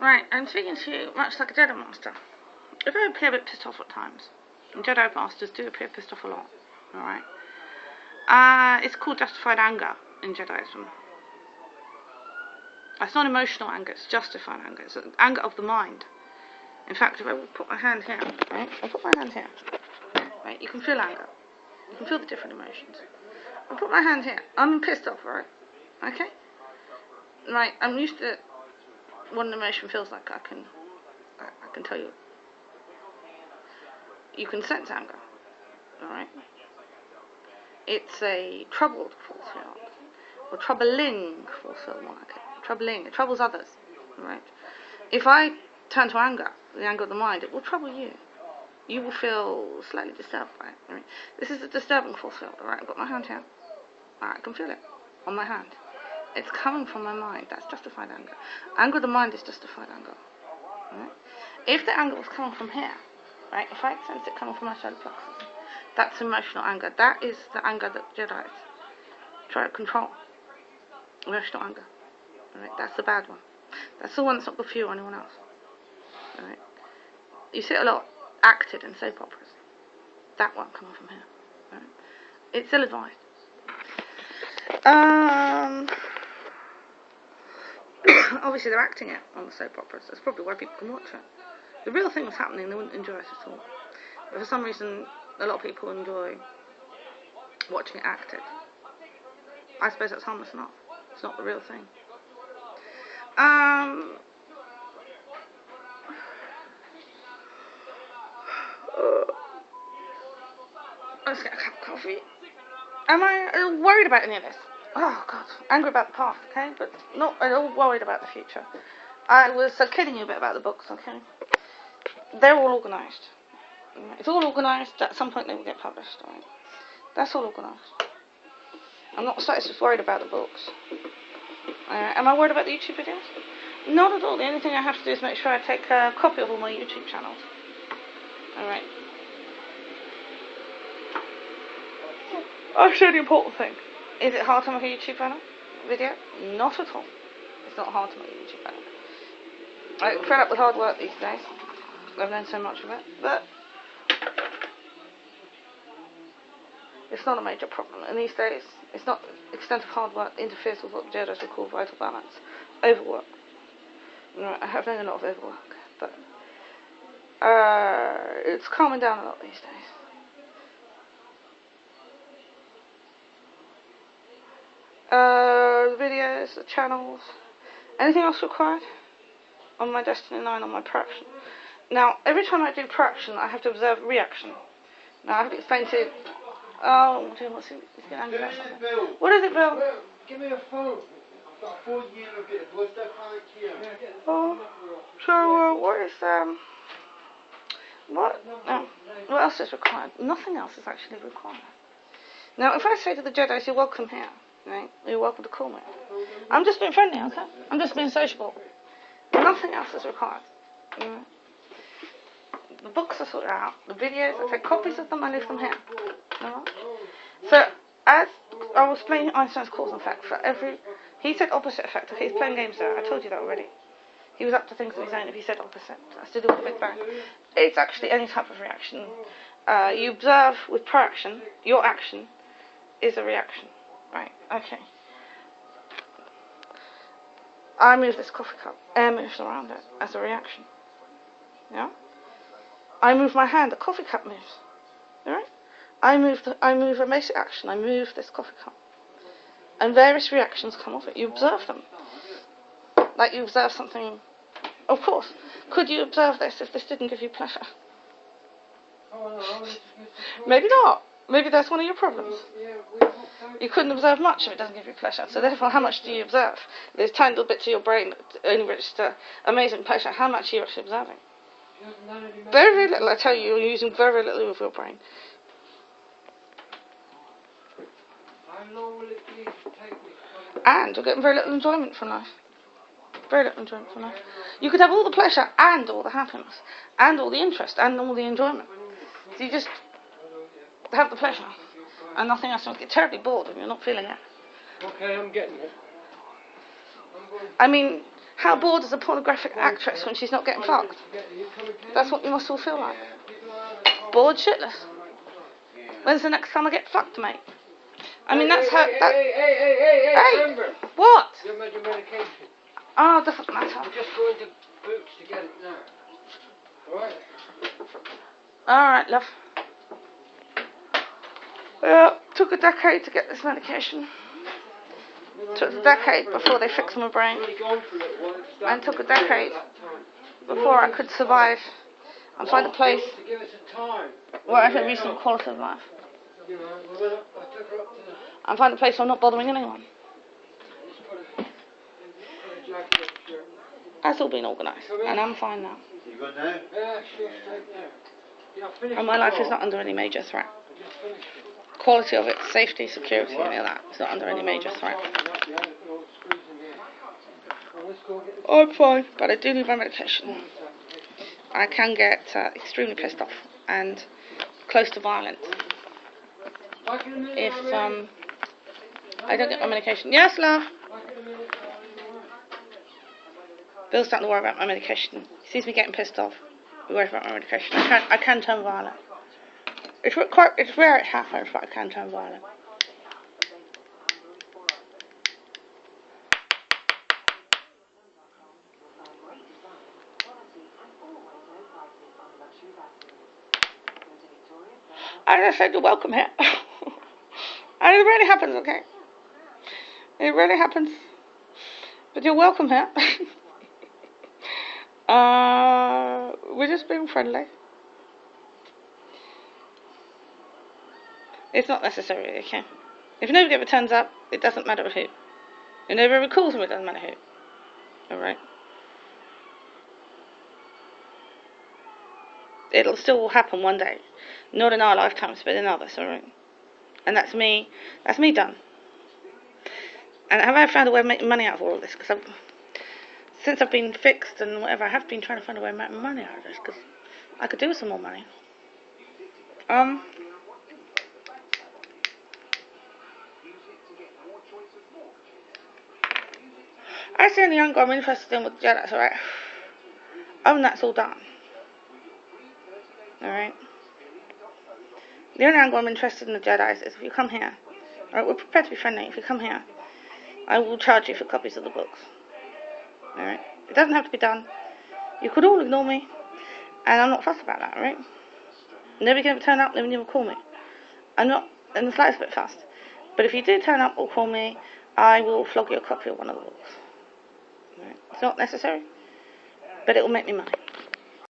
Right, I'm speaking to you much like a Jedi Master. If I appear a bit pissed off at times, and Jedi Masters do appear pissed off a lot, alright? It's called justified anger in Jediism. It's not emotional anger, it's justified anger. It's anger of the mind. In fact, if I would put my hand here, right? I'll put my hand here. Right, you can feel anger. You can feel the different emotions. I'll put my hand here. I'm pissed off, right? Okay? Right, I'm used to what an emotion feels like. I can tell you. You can sense anger, alright? It's a troubled force field, or troubling force field, more like it. Troubling, it troubles others, alright? If I turn to anger, the anger of the mind, it will trouble you. You will feel slightly disturbed by it, right? This is a disturbing force field, alright? I've got my hand here. Alright, I can feel it on my hand. It's coming from my mind. That's justified anger. Anger of the mind is justified anger. Right? If the anger was coming from here, right? If I sense it coming from my solar plexus, that's emotional anger. That is the anger that Jedi try to control. Emotional anger. Right? That's the bad one. That's the one that's not good for you or anyone else. Right? You see it a lot acted in soap operas. That one coming from here. Right? It's ill-advised. Obviously they're acting it on the soap operas. That's probably why people can watch it. The real thing was happening, they wouldn't enjoy it at all. But for some reason, a lot of people enjoy watching it acted. I suppose that's harmless enough. It's not the real thing. Let's get a cup of coffee. Am I worried about any of this? Oh, God. Angry about the past, okay? But not at all worried about the future. I was kidding you a bit about the books, okay? They're all organised. It's all organised. At some point they will get published, right? That's all organised. I'm not so worried about the books. Am I worried about the YouTube videos? Not at all. The only thing I have to do is make sure I take a copy of all my YouTube channels. Alright. I'll show you the important thing. Is it hard to make a YouTube video? Not at all. It's not hard to make a YouTube video. I'm fed up with hard work these days. I've learned so much of it. But it's not a major problem. And these days, it's not extent of hard work that interferes with what Jedi would call vital balance. Overwork. I have known a lot of overwork. But it's calming down a lot these days. The videos, the channels, anything else required on my Destiny 9, on my praction. Now, every time I do praction, I have to observe reaction. Now, I have to explain to... Oh, dear, what's he? He's getting angry about something. What is it, Bill? Well, give me a phone. I've got a 4 year of it. What's that panic here? Oh, so, what is, what else is required? Nothing else is actually required. Now, if I say to the Jedi, you're welcome here, right? You're welcome to call me. I'm just being friendly, okay? I'm just being sociable. Nothing else is required. Right? The books are sorted out. The videos, I take copies of them, I leave them here. Alright? So, as I was playing Einstein's cause and effect for every... He said opposite effect. Okay, he's playing games there. I told you that already. He was up to things of his own if he said opposite. That's to do with the Big Bang. It's actually any type of reaction. You observe with proaction, your action is a reaction. Right, okay. I move this coffee cup. Air moves around it as a reaction. Yeah? I move my hand, the coffee cup moves. Alright? I move a basic action, I move this coffee cup. And various reactions come off it. You observe them. Like you observe something. Of course. Could you observe this if this didn't give you pleasure? Maybe not. Maybe that's one of your problems. You couldn't observe much if it doesn't give you pleasure. So therefore, how much do you observe? There's tiny little bits of your brain that only register amazing pleasure. How much are you actually observing? Very, very little. I tell you, you're using very, very little of your brain. And you're getting very little enjoyment from life. Very little enjoyment from life. You could have all the pleasure and all the happiness and all the interest and all the enjoyment. So you just have the pleasure and nothing else. You'll get terribly bored when you're not feeling it. Okay, I'm getting it. I mean, How bored is a pornographic actress when she's not getting fucked? That's what you must all feel like. Bored shitless. When's the next time I get fucked, mate? I mean, that's how... Hey, Amber! What? You're making medication. Oh, it doesn't matter. I'm just going to Boots to get it now. Alright? Alright, love. Yeah, took a decade to get this medication. Took a decade before they fixed my brain. And took a decade before I could survive and find a place where I had a reasonable quality of life. And find a place where I'm not bothering anyone. That's all been organised, and I'm fine now. You got now? Yeah, sure, there. And my life is not under any major threat. Quality of it, safety, security, any of that, it's not under any major threat. I'm fine, but I do need my medication. I can get extremely pissed off and close to violence if I don't get my medication. Yes, love? Bill's starting to worry about my medication. He sees me getting pissed off. He worries about my medication. I can turn violent. It's rare it happens, but I can turn violent. I just said you're welcome here. And it really happens, okay? It really happens. But you're welcome here. We're just being friendly. It's not necessary, okay? If nobody ever turns up, it doesn't matter who. If nobody ever calls me, it doesn't matter who. Alright? It'll still happen one day. Not in our lifetimes, but in others, alright? And that's me done. And have I found a way of making money out of all of this? Because since I've been fixed and whatever, I have been trying to find a way of making money out of this, because I could do with some more money. I see the angle I'm interested in with Jedi, alright? That's all done. Alright? The only angle I'm interested in the Jedi is if you come here, alright, we're prepared to be friendly. If you come here, I will charge you for copies of the books. Alright? It doesn't have to be done. You could all ignore me, and I'm not fussed about that, alright? Nobody can ever turn up, nobody can ever call me. I'm not in the slightest bit fussed. But if you do turn up or call me, I will flog you a copy of one of the books. Alright? It's not necessary, but it will make me money.